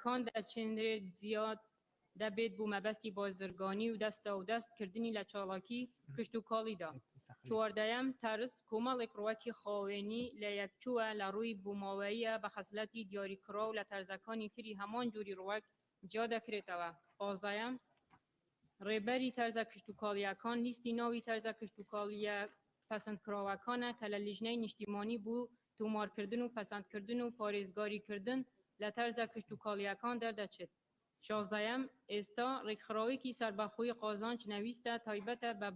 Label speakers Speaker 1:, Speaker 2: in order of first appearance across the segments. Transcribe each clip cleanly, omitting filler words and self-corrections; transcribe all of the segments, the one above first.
Speaker 1: کان دەچێنرێت زیاد دەبێت بوو مەبەستی بازرگانی و دەستە و دەستکردنی لە چاڵاکی کشت و کاڵیدا. چواردەیەم تەرس کۆمەڵێک ڕوەکی خاوێنی لە یەکچووە لە ڕووی بووماوەیە بە خەسلەتی دیاریکرا و لە تەرزەکانی تری هەمان جووری ڕوەک جیا دەکرێتەوە. پازدەیەم ڕێبەری تەرزە کشت و کاڵیەکان لیستی ناوی تەرزە کشت و کاڵیە پەسەندکراوەکانە کە لە لیژنەی نیشتیمانی بوو تومارکردن و پەسەندکردن و پارێزگاریکردن لە تەرزە کشت و کاڵیەکان دەردەچێت. شازدەیەم ئێستا ڕێکخراوێکی سەربەخۆی قازانج نەویستە تایبەتە بە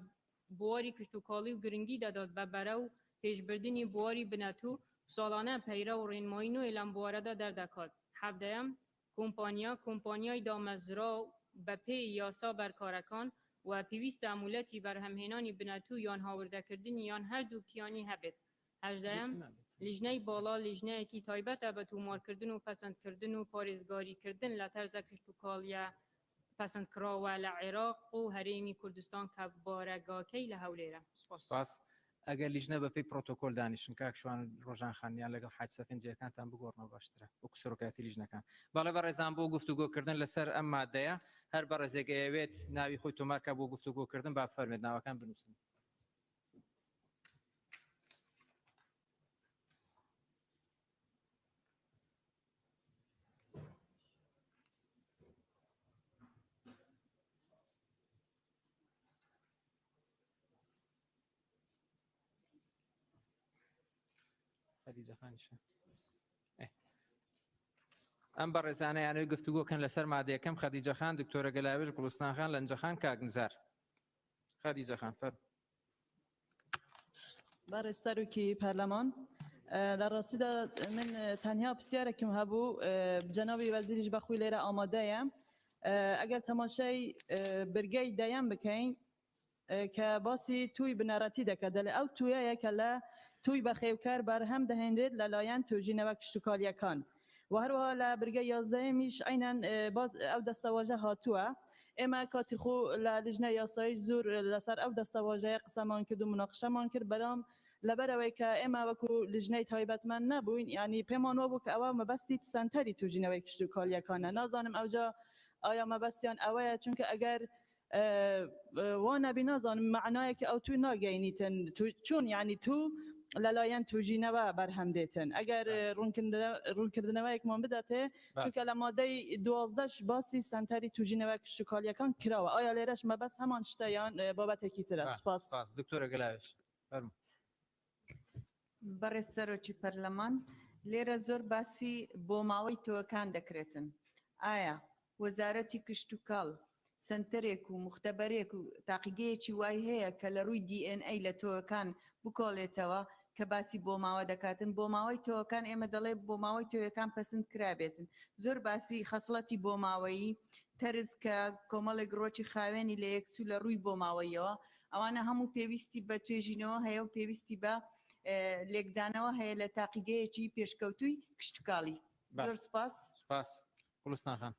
Speaker 1: بواری کشت و کاڵی و گرنگی دەدات بە بەرە و پێشبردننی بواری بنەتوو ساڵانە پەیرە و ڕێنمایی نوێ لەم بوارەدا دەردەکات. حەڤدەیەم کۆمپانیای دامەزرا بە پێی یاسا بەرکارەکان و پێویستە ئەمولەتی بەرهەمهێنانی بنەتوو یان هاوردەکردنی یان هەردووکیانی هەبێت. هەژدەیەم لیژنەی باڵا لیژنەیەکی تایبەتە بە تومارکردن و پەسەندکردن و پارێزگاریکردن لە تەرزە کشت و کاڵیە پەسەندکراوە لە عێراق و هەرێمی کوردستان کە بارەگاکەی لە هەولێرە.
Speaker 2: سپاس. ئەگەر لیژنە بەپێی پرۆتۆکۆل دانیشن کاکشوان ڕۆژانخانیان لەگەڵ حادسە فەنجیەکانتان بگۆڕنەوە باشترە وەکو سەرۆکایەتی لیژنەکان. بەڵێ بەڕێزان بۆ گفتوگۆکردن لەسەر ئەم مادەیە هەر بەڕێزێک ئەوێت ناوی خۆی تۆمارکە بۆ گفتوگۆکردن با بفەرمێت ناوەکان بنووسن. خەدیجە خانیشە. ئەم بەڕێزانە یانەوەی گفتوگۆکەن لەسەر مادەیەکەم خەدیجە خان، دکتۆرە گەلاوێژ، گوڵستان خان، لەنجە خان، کاگنزار. خەدیجە خان فەرموو.
Speaker 3: بەڕێز سەرۆکی پەرلەمان، لە ڕاستیدا من تەنیا پرسیارێکم هەبوو جەنابی وەزیریش بەخۆی لێرە ئامادەیە ئەگەر تەماشای برگەی دەیەم بکەین کە باسی توی بنەڕەتی دەکات لە ئەو تویەیە کە لە توی بەخێوکار بەرهەم دەهێنرێت لەلایەن توێژینەوە کشتوکاڵیەکان و هەروەها لە برگەی یازدەیەمیش عینەن باز ئەو دەستەواژە هاتووە. ئێمە کاتی خۆ لە لیژنە یاسایی زۆر لەسەر ئەو دەستەواژەیە قسەمان کرد و مناقشەمان کرد بەڵام لەبەرەوەی کە ئێمە وەکو لیژنەی تایبەتمەند نەبووین یعنی پێمان وابوو کە ئەوە مەبەستی سەنتەری توێژینەوەی کشتوکاڵیەکانە. نازانم ئەوجا ئایا مەبەستیان ئەوەیە چونکە ئەگەر وانەبی نازانم معنایەکە ئەو توی ناگەینیتن چۆن یعنی تو لەلایەن توژینەوە بەرهەم دێتن ئەگەر ڕوونکردنەوەیەکمان بداتێ چونکە لە مادەی 12 باسی سنتەری توژینەوە کشتوکاڵیەکان کراوە. ئایا لێرەش مەبەست هەمان شتەیان بابەتێکی ترە؟ سپاس.
Speaker 2: دکتۆرە گەلاوێژ فەرموو.
Speaker 4: بەڕێز سەرۆکی پەرلەمان، لێرە زۆر باسی بۆ ماوەی تۆەکان دەکرێتن. ئایا وەزارەتی کشتوکاڵ سنتەرێک و مختبەرێک و تاقیگەیەکی وای هەیە کە لە ڕووی DNA لە تۆەکان بکۆڵێتەوە کە باسی بۆ ماوە دەکاتن؟ بۆ ماوەی تۆەکان ئێمە دەڵێ بۆ ماوەی تۆیەکان پەسەند کرابێتن. زۆر باسی خەسڵەتی بۆ ماوەیی تەرز کە کۆمەڵێک ڕۆکی خاوێنی لە یەکچوو لە ڕووی بۆ ماوەیەوە ئەوانە هەموو پێویستی بە توێژینەوە هەیە و پێویستی بە لێکدانەوە هەیە لە تاقیگەیەکی پێشکەوتووی کشتتوکاڵی. زۆر سپاس.
Speaker 2: سپاس. گوڵستان خان.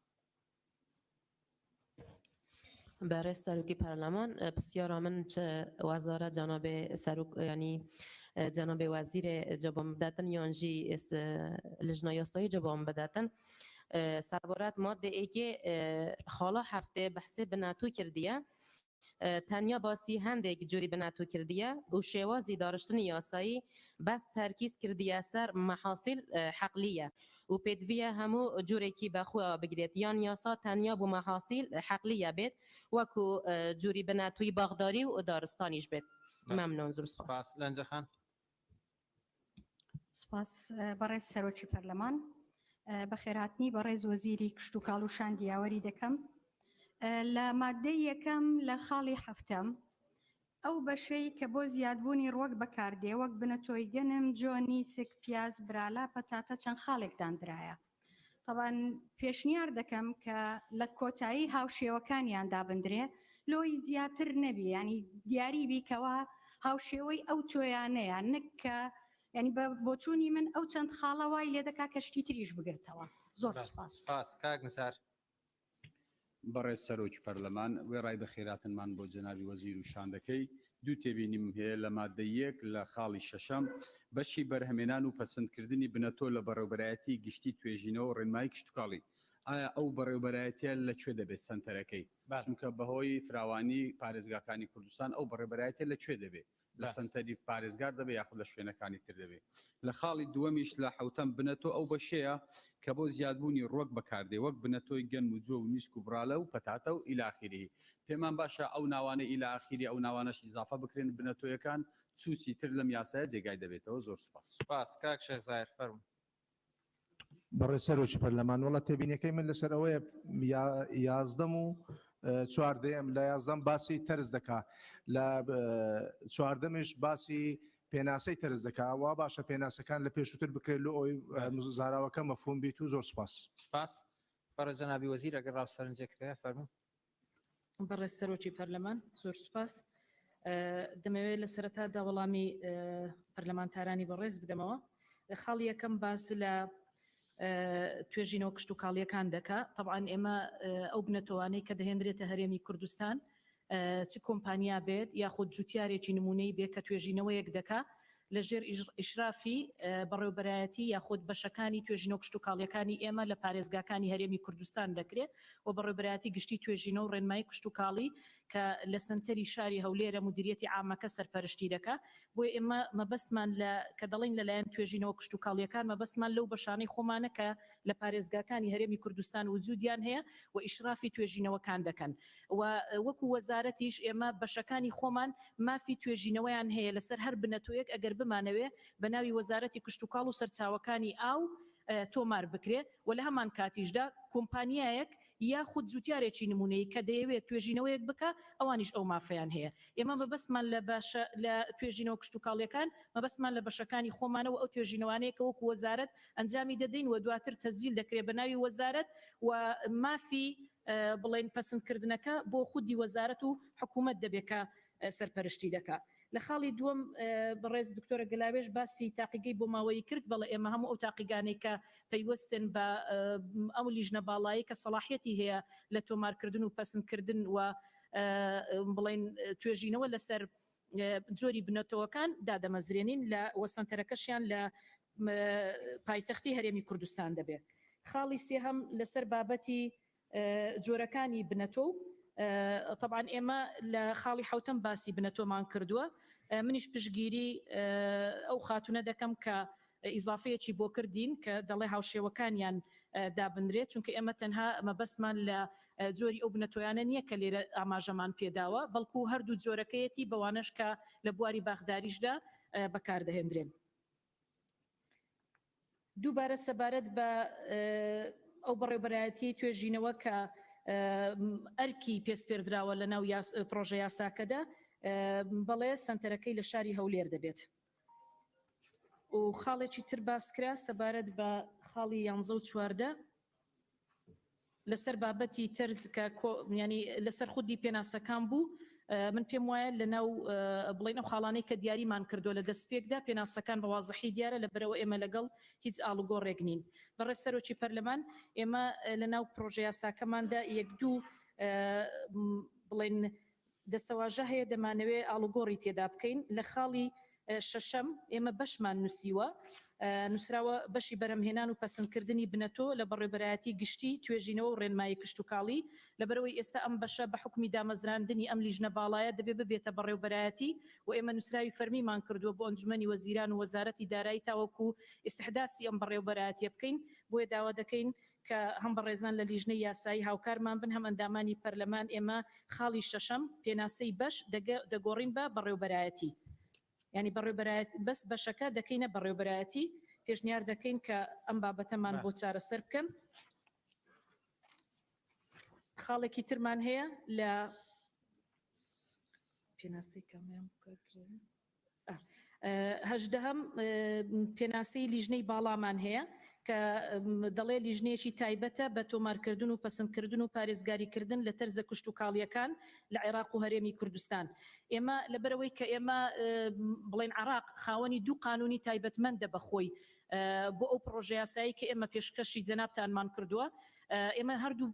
Speaker 5: برای سروکی پارلمان بسیار من چه وزارت جناب سروک یعنی جناب وزیر جواب دادن یانجی لجنه یاستایی جواب دادن سربارت ماده ای که حالا هفته بحث بناتو کردیه تنیا باسی هندێک جوری بناتو کردیه و شێوازی دارشتنی یاسایی بس ترکیز کردیه سر محاصیل حقلیه و پێدویە هەموو جوورێکی بەخوا بگرێت یان یاسا تەنیا بۆ محاصیل حقلیه بێت وەکو جووری بناتوی باغداری و دارستانیش بێت. ممنون. زۆر سپاس.
Speaker 2: لەنجە خان.
Speaker 6: سپاس بەڕێز سەرۆکی پەرلەمان، بەخێرهاتنی بەڕێز وەزیری کشتوکاڵ و شاندیاوەری دەکەم. لە مادەی یەکەم لە خاڵی هەفتەم ئەو بەشەی کە بۆ زیادبوونی ڕوەک بەکاردێ وەک بنەتۆی گەنم، جۆنی، سک، پیاز، برالا، پەتاتە چەند خاڵێکدان درایە. طبعاً پێشنیار دەکەم کە لە کۆتایی هاوشێوەکانیان دابندرێ لۆی زیاتر نەبی ینی دیاری بیکەوە هاوشێوەی ئەو تۆیانەیە نەک کە ینی بۆچوونی من ئەو چەند خاڵە وای لێ دەکا کەشتی تریش بگرتەوە. زۆر سپاس.
Speaker 2: سپاس. کاگنزار.
Speaker 7: بەڕێز سەرۆکی پەرلەمان، وێ ڕای بەخێراتنمان بۆ جەنابی وەزیر و شاندەکەی دوو تێبینیم هەیە لە مادە یەک لە خاڵی شەشەم بەشی بەرهەمێنان و پەسەندکردنی بنەتۆ لە بەڕێوەبەرایەتی گشتی توێژینەوە و ڕێنمایی کشتتوکاڵی. ئایا ئەو بەڕێوەبەرایەتیە لەکوێ دەبێت سنتەرەکەی چونکە بەهۆی فراوانی پارێزگاکانی کوردستان ئەو بەڕێوەبەرایەتە لەکوێ دەبێت لە سنتەری پارێزگار دەبێت یاخود لە شوێنەکانی تر دەبێت لە خاڵی دووەمیش لە حوتەم بنەتۆ ئو بەشەیە کە بۆ زیادبوونی ڕۆک بەکاردێ وەک بنەتۆی گەن و جۆ و میسک و براڵە و پەتاتە و ئیلاخیری پێمان باشە ئەو ناوانە ئیلاخیری ئەو ناوانەش ئیزافە بکرێن بنەتۆیەکان چوسی تر لەم یاسایە جێگای دەبێتەوە زۆر
Speaker 2: سپاس کاک شێخ زاهیر فەرموو
Speaker 8: بەڕێ سەرۆکی پەرلەمان وڵات تێبینەکەی من لەسەر ئەوەیە یازدەم و چواردەیەم لە یازدەم باسی تەرز دەکا لە چواردەمش باسی پێناسەی تەرز دەکا وا باشە پێناسەکان لە پێشووتر بکرێت لە ئەوی زاراوەکە مەفهوم بیت و زۆر
Speaker 2: سپاس بەڕێ جەنابی وەزیر ئەگەر ڕاوسەرنجێکتەیە فەرموو
Speaker 3: بەڕێ سەرۆکی پەرلەمان زۆر سوپاس دەمەوێت لە سەرەتادا وەڵامی پەرلەمانتارانی بەڕێز بدەمەوە خاڵی یەکەم باس لە توێژینەوە کشت و کاڵیەکان دەکا طبعاً ئێمە ئەو بنەتەوانەی کە دەهێنرێتە هەرێمی کوردستان چ کۆمپانیا بێت یاخود جوتیارێکی نمونەی بێت کە توێژینەوەیەک دەکا لەژێر ئیشرافی بەڕێوەبەرایەتی یاخود بەشەکانی توێژینەوە کشت و کاڵیەکانی ئێمە لە پارێزگاکانی هەرێمی کوردستان دەکرێت و بەڕێوەبەرایەتی گشتی توێژینەوە و ڕێنمایی کشت و کاڵی کە لە سنتەری شاری هەولێرە مدیریەتی عامەکە سەرپەرشتی دەکا بۆیە ئێمە مەبەستمان کە دەڵێن لەلایەن توێژینەوە کشت و کاڵیەکان مەبەستمان لەو بەشانەی خۆمانە کە لە پارێزگاکانی هەرێمی کوردستان وجودیان هەیە و ئیشرافی توێژینەوەکان دەکەن و وەکو وەزارەتیش ئێمە بەشەکانی خۆمان مافی توێژینەوەیان هەیە لەسەر هەر بنەتۆیەک ئەگەر بمانەوێ بە ناوی وەزارەتی کشت و کاڵ و سەرچاوەکانی ئاو تۆمار بکرێ و لە هەمان کاتیشدا کۆمپانیایەک یاخود جوتیارێکی نمونەی کە دەیەوێت توێژینەوەیەک بکە ئەوانیش ئەو مافیان هەیە ئێمە مەبەستمان لە توێژینەوە کشت و کاڵیەکان مەبەستمان لە بەشەکانی خۆمانەوە ئەو توێژینەوانەیە کە وەکو وەزارەت ئەنجامی دەدەین و دواتر تەزیل دەکرێت بە ناوی وەزارەت و مافی بڵێن پەسەندکردنەکە بۆ خودی وەزارەت و حکوومەت دەبێت کە سەرپەرشتی دەکات لە خاڵی دووەم بەڕێز دکتۆرە گەلاوێژ باسی تاقیگەی بۆ ماوەی کرد بەڵێ ئێمە هەموو ئەو تاقیگانەی کە پەیوەستن بە ئەو لیژنە باڵایی کە سەلاحیەتی هەیە لە تۆمارکردن و پەسەندکردن و بڵێن توێژینەوە لەسەر جۆری بنەتەوەکان دادەمەزرێنین لە وەسەنتەرەکەشیان لە پایتەختی هەرێمی کوردستان دەبێت خاڵی سێهەم لەسەر بابەتی جۆرەکانی بنەتۆ طبعاً ئێمە لە خاڵی حوتەم باسی بنەتۆمان کردووە منیش پشگیری ئەو خاتونە دەکەم کە ئیزافەیەکی بۆ کردین کە دەڵێ هاوشێوەکانیان دابنرێت چونکە ئێمە تەنها مەبەستمان لە جۆری ئەو بنەتۆیانە نییە کە لێرە ئاماژەمان پێداوە بەڵکو هەردوو جۆرەکەیەتی بەوانش کە لە بواری باخداریشدا بەکاردەهێنرێن دووبارە سەبارەت بە ئەو بەڕێوەبەرایەتی توێژینەوە کە ئەرکی پێسپێردراوە لە ناو پرۆژە یاساکەدا بەڵێ سنتەرەکەی لە شاری هەولێر دەبێت و خاڵێکی تر باسکرا سەبارەت بە خاڵی 11 و 14 لەسەر بابەتی تەرز کە ینی لەسەر خودی پێناسەکان بوو من پێم وایە لە ناو بڵێن ئەو خاڵانەی کە دیاریمان کردو لە دەستپێکدا پێناسەکان بە واضحی دیارە لەبەرەوە ئێمە لەگەڵ هیچ ئاڵوگۆڕێک نین بەڕێز سەرۆکی پەرلەمان ئێمە لە ناو پرۆژە یاساکەماندا یەک دوو بڵێن دەستەواژە هەیە دەمانەوێت ئاڵوگۆڕی تێدا بکەین لە خاڵی شەشەم ئێمە بەشمان نووسیوە نووسراوە بەشی بەرەمهێنان و پەسەندکردنی بنەتۆ لە بەڕێوەبەرایەتی گشتی توێژینەوە و ڕێنمایی کشت و کاڵی لەبەرەوەی ئێستا ئەم بەشە بە حکمی دامەزراندنی ئەم لیژنە باڵایە دەبێت ببێتە بەڕێوەبەرایەتی و ئێمە نووسراوی فەرمیمان کردووە بۆ ئەنجومەنی وەزیران و وەزارەتی دارایی تاوەکو ئیستحداسی ئەم بەڕێوەبەرایەتیە بکەین بۆیە داوا دەکەین کە هەم بەڕێزان لە لیژنەی یاسایی هاوکارمان بن هەم ئەندامانی پەرلەمان ئێمە خاڵی شەشەم پێناسەی بەش دەگۆڕین بە بەڕێوەبەرایەتی ینی بەڕێوەبەرایەتی بەس بەشەکە دەکەینە بەڕێوەبەرایەتی پێشنیار دەکەین کە ئەم بابەتەمان بۆ چارەسەر بکەن خاڵێکی ترمان هەیە لە پێناسەی کامیان هەژدەهەم پێناسەی لیژنەی باڵامان هەیە کە دەڵێ لیژنەیەکی تایبەتە بە تۆمارکردن و پەسەندکردن و پارێزگاریکردن لە تەرزە کشت و کاڵیەکان لە عێراق و هەرێمی کوردستان ئێمە لەبەرەوەی کە ئێمە بڵێن عێراق خاوەنی دوو قانونی تایبەتمەندە بەخۆی بۆ ئەو پرۆژە یاسایی کە ئێمە پێشکەشی جەنابتانمان کردووە
Speaker 9: ئێمە هەردوو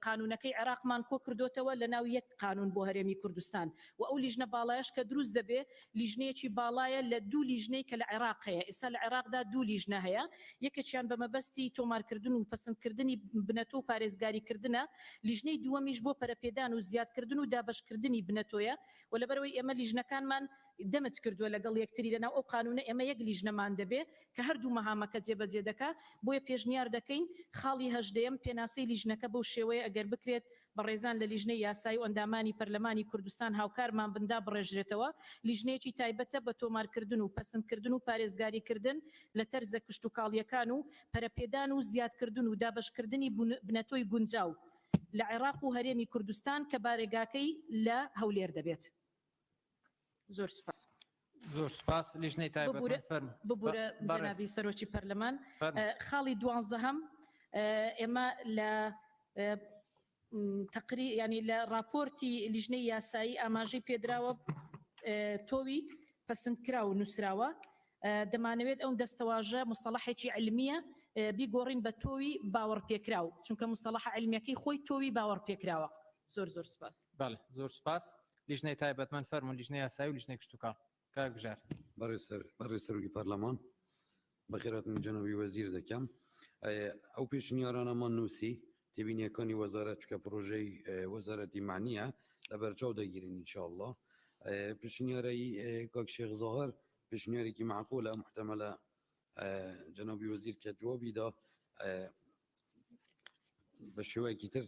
Speaker 9: قانونەکەی عێراقمان کۆ کردوتەوە لە ناو یەک قانون بۆ هەرێمی کوردستان و ئەو لیژنە باڵایش کە دروست دەبێ لیژنەیەکی باڵایە لە دوو لیژنەی کە لە عێراق هەیە ئێستا لە عێراقدا دوو لیژنە هەیە یەکێکیان بە مەبەستی تۆمارکردن و پەسەندکردنی بنەتۆ و پارێزگاریکردنە لیژنەی دووەمیش بۆ پەرەپێدان و زیادکردن و دابەشکردنی بنەتۆیە و لەبەرەوەی ئێمە لیژنەکانمان دەمت کردووە لەگەڵ یەکتری لەناو ئەو قانونە ئێمە یەک لیژنەمان دەبێ کە هەردوو مەهامەکە جێبەجێ دەکات بۆیە پێشنیار دەکەین خاڵی هەژدەیەم پێناسەی لیژنەکە بەو شێوەیە ئەگەر بکرێت بە ڕێزان لە لیژنەی یاسایی و ئەندامانی پەرلەمانی کوردستان هاوکارمان بندا بڕێژرێتەوە لیژنەیەکی تایبەتە بە تۆمارکردن و پەسەندکردن و پارێزگاریکردن لە تەرزە کشت و کاڵیەکان و پەرەپێدان و زیادکردن و دابەشکردنی بنەتۆی گونجاو لە عێراق و هەرێمی کوردستان کە بارێگاکەی لە هەولێر دەبێت. زۆر سپاس.
Speaker 2: زۆر سپاس لیژنەی تایبەت
Speaker 9: ببورە جەنابی سەرۆکی پەرلەمان خاڵی 12 ئێمە لە تقری ینی لە راپۆرتی لیژنەی یاسایی ئاماژەی پێدراوە تۆوی پەسەندکرا و نووسراوە دەمانەوێت ئەو دەستەواژە مستەڵەحێکی علمیە بیگۆڕین بە تۆوی باوەڕپێکراو چونکە مستەڵەح علمیەکەی خۆی تۆوی باوەڕپێکراوە. زۆر سپاس.
Speaker 2: بەڵێ زۆر سپاس لیژنەی تایبەتمەند فەرموون لیژنەی یاسایی و لیژنەی کشت و کاڵ. کاک بژار.
Speaker 10: بەڕێز سەرۆکی پەرلەمان بەخێرهاتن جەنابی وەزیر دەکەم ئەو پێشنیارانەمان نووسی تێبینیەکانی وەزارەت چکە پرۆژەی وەزارەتی معنیە لە بەرچاو دەگیرن ئینشاءالله پێشنیارەی کاک شێخ زاهر پێشنیارێکی معقولە محتەمەلە جەنابی وەزیر کە جوابی دا بە شێوەیەکی تر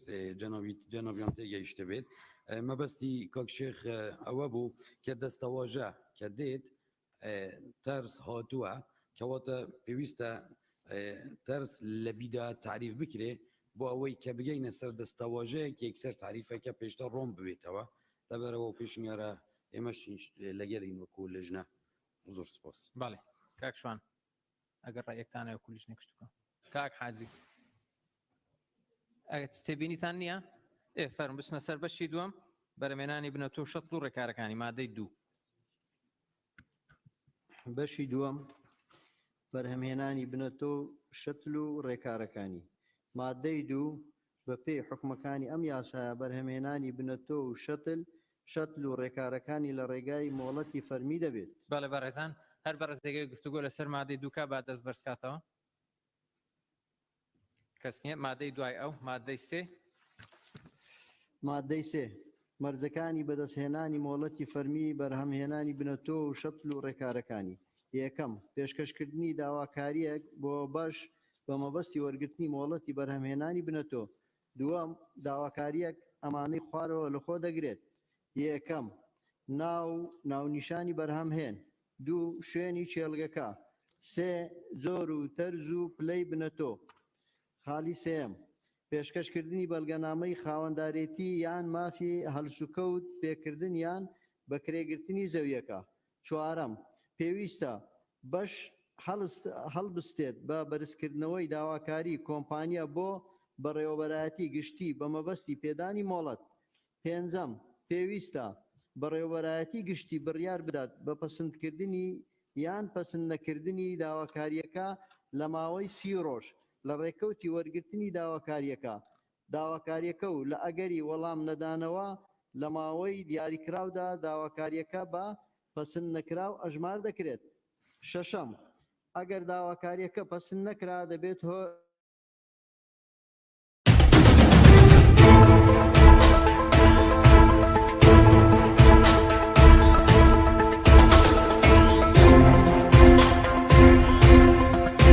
Speaker 10: جەنابیان تێگەیشتە بێت مەبەستی کاک شێخ ئەوە بوو کە دەستەواژە کە دێت تەرس هاتووە کەواتە پێویستە تەرس لە بیدا تعریف بکرێ بۆ ئەوەی کە بگەینە سەر دەستەواژەیەک یەکسەر تعریفەکە پێشتر ڕۆم ببێتەوە لەبەرەوە پێشنیارە ئێمەش لەگەڵین وەکو لەژنە. زۆر سپاس.
Speaker 2: بەڵێ کاک شوان ئەگەر ڕێیەکتانە وەکو لیژنەی کشت و کاڵ. کاک حاجی ئەگەر تێبینیتان نییە فەرم بچنە سەر بەشی دووەم بەرهەمهێنانی بنەتۆ و شەتڵ و ڕێکارەکانی مادەی 2.
Speaker 11: بەشی دووەم بەرهەمهێنانی بنەتۆ و شەتل و ڕێکارەکانی مادەی 2 بە پێی حکومەکانی ئەم یاسایە بەرهەمهێنانی بنەتۆ و شەتل و ڕێکارەکانی لە ڕێگای مۆڵەتی فەرمی دەبێت.
Speaker 2: بەڵێ بەڕێزان هەر بەڕێزێگەی گفتوگۆ لەسەر مادەی 2 کا با دەست بەرزکاتەوە کەس نییە. مادەی دوای ئەو مادەی 3
Speaker 11: مادەی 3 مەرجەکانی بەدەستهێنانی مۆڵەتی فەرمی بەرهەمهێنانی بنەتۆ و شەتل و ڕێکارەکانی. یەکەم پێشکەشکردنی داواکاریەک بۆ بەش بە مەبەستی وەرگرتنی مۆڵەتی بەرهەمهێنانی بنەتۆ. دووەم داواکاریەک ئەمانەی خوارەوە لەخۆ دەگرێت. یەکەم ناونیشانی بەرهەمهێن. 2 شوێنی چێلگەکە. 3 جۆر و تەرز و پلەی بنەتۆ. خاڵی سێم پێشکەشکردنی بەڵگەنامەی خاوەندارێتی یان مافی هەلسوکەوت پێکردن یان بەکرێگرتنی زەویەکە. 4 پێویستە بەش هەڵبستێت بە بەرزکردنەوەی داواکاری کۆمپانیا بۆ بەڕێوەبەرایەتی گشتی بە مەبەستی پێدانی مۆڵەت. 5 پێویستە بەڕێوەبەرایەتی گشتی بڕیار بدات بە پەسەندکردنی یان پەسەند نەکردنی داواکاریەکە لە ماوەی 30 ڕۆژ لە ڕێکەوتی وەرگرتنی داواکاریەکە و لە ئەگەری وەڵام نەدانەوە لە ماوەی دیاریکراودا داواکاریەکە بە پەسەند نەکراو ئەژمار دەکرێت. 6 ئەگەر داواکاریەکە پەسەند نەکرا دەبێت